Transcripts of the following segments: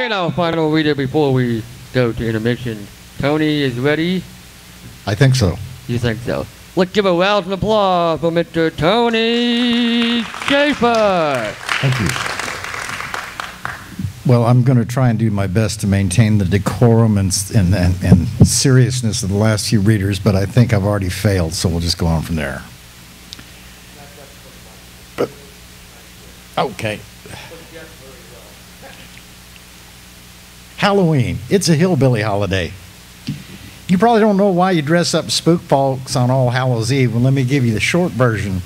And our final reader before we go to intermission. Tony is ready? I think so. You think so? Let's give a round of applause for Mr. Tony Shafer. Thank you. Well, I'm going to try and do my best to maintain the decorum and seriousness of the last few readers, but I think I've already failed, so we'll just go on from there. But, okay. Halloween. It's a hillbilly holiday. You probably don't know why you dress up spook folks on All Hallows Eve. Well, let me give you the short version.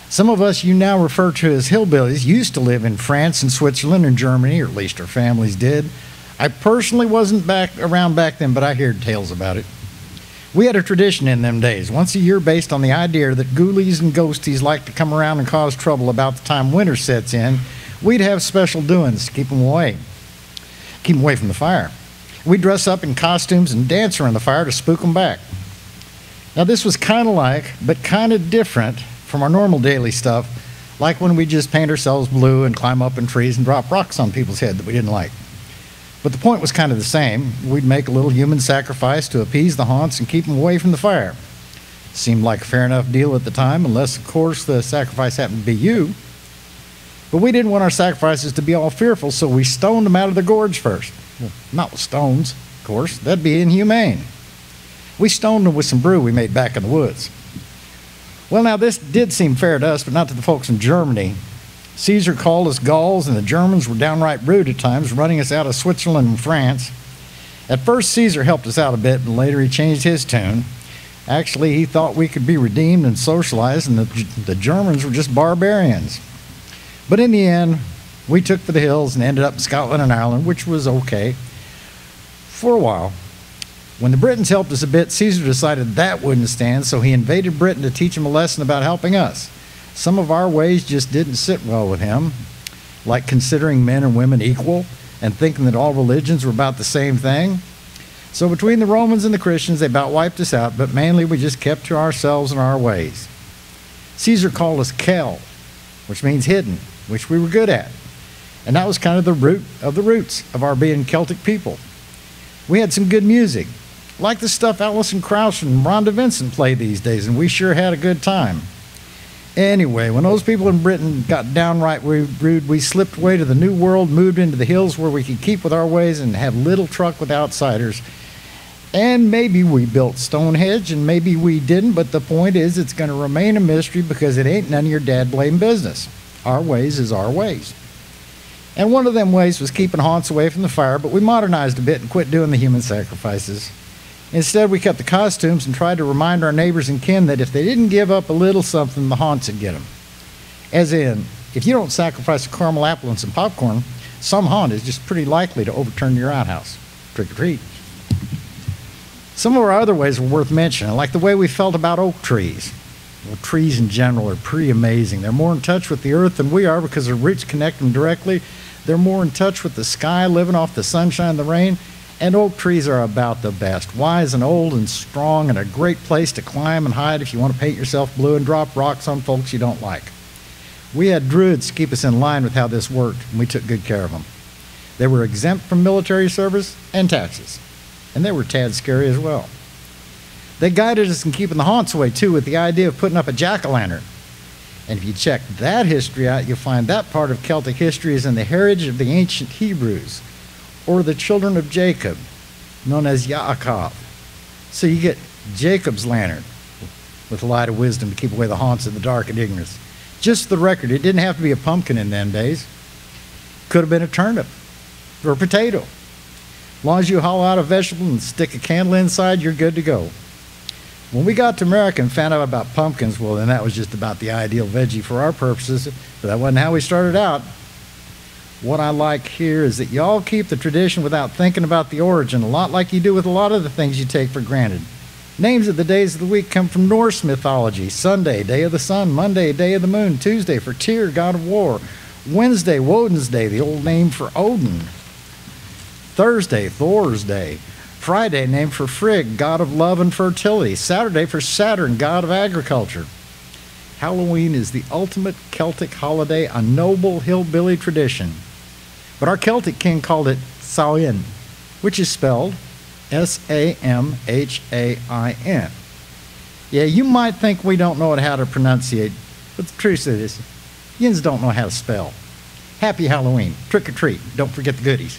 Some of us you now refer to as hillbillies used to live in France and Switzerland and Germany, or at least our families did. I personally wasn't around back then, but I heard tales about it. We had a tradition in them days, once a year based on the idea that ghoulies and ghosties like to come around and cause trouble about the time winter sets in. We'd have special doings to keep them away from the fire. We'd dress up in costumes and dance around the fire to spook them back. Now this was kind of like, but kind of different from our normal daily stuff, like when we just paint ourselves blue and climb up in trees and drop rocks on people's head that we didn't like. But the point was kind of the same. We'd make a little human sacrifice to appease the haunts and keep them away from the fire. Seemed like a fair enough deal at the time, unless of course the sacrifice happened to be you. But we didn't want our sacrifices to be all fearful, so we stoned them out of the gorge first. Well, not with stones, of course. That'd be inhumane. We stoned them with some brew we made back in the woods. Well, now this did seem fair to us, but not to the folks in Germany. Caesar called us Gauls, and the Germans were downright rude at times, running us out of Switzerland and France. At first, Caesar helped us out a bit, but later he changed his tune. Actually, he thought we could be redeemed and socialized, and the Germans were just barbarians. But in the end, we took for the hills and ended up in Scotland and Ireland, which was okay for a while. When the Britons helped us a bit, Caesar decided that wouldn't stand, so he invaded Britain to teach him a lesson about helping us. Some of our ways just didn't sit well with him, like considering men and women equal and thinking that all religions were about the same thing. So between the Romans and the Christians, they about wiped us out, but mainly we just kept to ourselves and our ways. Caesar called us Kel, which means hidden, which we were good at. And that was kind of the root of the roots of our being Celtic people. We had some good music, like the stuff Alison Krauss and Rhonda Vincent play these days, and we sure had a good time. Anyway, when those people in Britain got downright rude, we slipped away to the New World, moved into the hills where we could keep with our ways and have little truck with outsiders. And maybe we built Stonehenge, and maybe we didn't, but the point is it's going to remain a mystery because it ain't none of your dad blame business. Our ways is our ways. And one of them ways was keeping haunts away from the fire, but we modernized a bit and quit doing the human sacrifices. Instead, we kept the costumes and tried to remind our neighbors and kin that if they didn't give up a little something, the haunts would get them. As in, if you don't sacrifice a caramel apple and some popcorn, some haunt is just pretty likely to overturn your outhouse. Trick or treat. Some of our other ways were worth mentioning, like the way we felt about oak trees. Well, trees in general are pretty amazing. They're more in touch with the earth than we are because their roots connect them directly. They're more in touch with the sky, living off the sunshine and the rain. And oak trees are about the best. Wise and old and strong, and a great place to climb and hide if you want to paint yourself blue and drop rocks on folks you don't like. We had druids to keep us in line with how this worked, and we took good care of them. They were exempt from military service and taxes, and they were tad scary as well. They guided us in keeping the haunts away, too, with the idea of putting up a jack-o'-lantern. And if you check that history out, you'll find that part of Celtic history is in the heritage of the ancient Hebrews, or the children of Jacob, known as Yaakov. So you get Jacob's lantern with a light of wisdom to keep away the haunts of the dark and ignorance. Just the record, it didn't have to be a pumpkin in them days. Could have been a turnip or a potato. As long as you hollow out a vegetable and stick a candle inside, you're good to go. When we got to America and found out about pumpkins, well, then that was just about the ideal veggie for our purposes, but that wasn't how we started out. What I like here is that y'all keep the tradition without thinking about the origin, a lot like you do with a lot of the things you take for granted. Names of the days of the week come from Norse mythology. Sunday, day of the sun. Monday, day of the moon. Tuesday, for Tyr, god of war. Wednesday, Woden's day, the old name for Odin. Thursday, Thor's day. Friday, named for Frigg, god of love and fertility. Saturday, for Saturn, god of agriculture. Halloween is the ultimate Celtic holiday, a noble hillbilly tradition. But our Celtic king called it Samhain, which is spelled Samhain. Yeah, you might think we don't know how to pronunciate, but the truth is, yins don't know how to spell. Happy Halloween. Trick or treat. Don't forget the goodies.